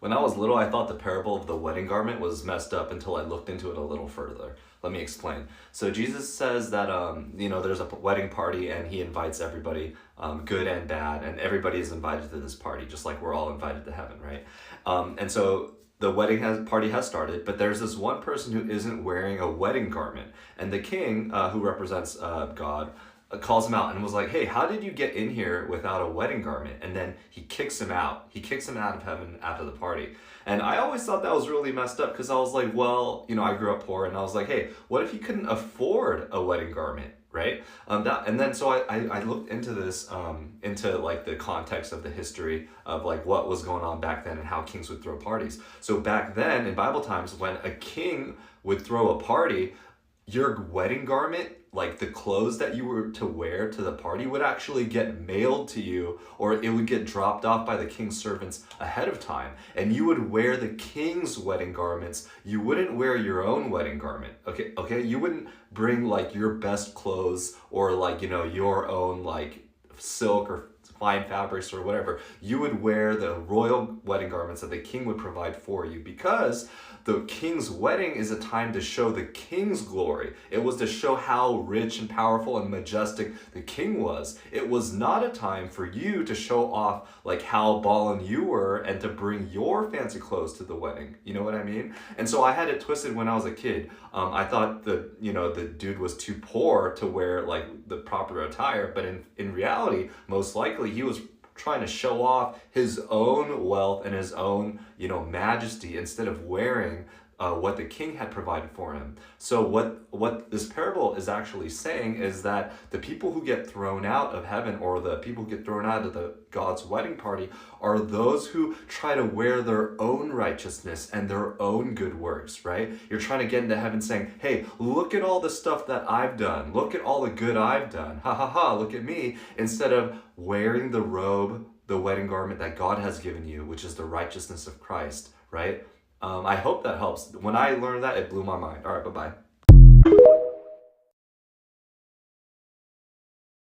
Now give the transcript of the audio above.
When I was little, I thought the parable of the wedding garment was messed up until I looked into it a little further. Let me explain. So Jesus says that there's a wedding party and he invites everybody, good and bad, and everybody is invited to this party, just like we're all invited to heaven, right? And so the party has started, but there's this one person who isn't wearing a wedding garment, and the king, who represents God, calls him out and was like, "Hey, how did you get in here without a wedding garment?" And then he kicks him out. He kicks him out of heaven after the party. And I always thought that was really messed up because I was like, well, I grew up poor, and I was like, hey, what if he couldn't afford a wedding garment? Right? So I looked into this, into like the context of the history of like what was going on back then and how kings would throw parties. So back then in Bible times, when a king would throw a party, your wedding garment, like the clothes that you were to wear to the party, would actually get mailed to you, or it would get dropped off by the king's servants ahead of time. And you would wear the king's wedding garments. You wouldn't wear your own wedding garment. Okay? You wouldn't bring like your best clothes or like, your own like silk or fine fabrics or whatever. You would wear the royal wedding garments that the king would provide for you, because the king's wedding is a time to show the king's glory. It was to show how rich and powerful and majestic the king was. It was not a time for you to show off like how ballin' you were and to bring your fancy clothes to the wedding. You know what I mean? And so I had it twisted when I was a kid. I thought the dude was too poor to wear like the proper attire, but in reality, most likely he was trying to show off his own wealth and his own, majesty, instead of wearing what the king had provided for him. So what this parable is actually saying is that the people who get thrown out of heaven, or the people who get thrown out of the God's wedding party, are those who try to wear their own righteousness and their own good works, right? You're trying to get into heaven saying, hey, look at all the stuff that I've done. Look at all the good I've done. Ha ha ha, look at me. Instead of wearing the robe, the wedding garment that God has given you, which is the righteousness of Christ, right? I hope that helps. When I learned that, it blew my mind. All right, bye-bye.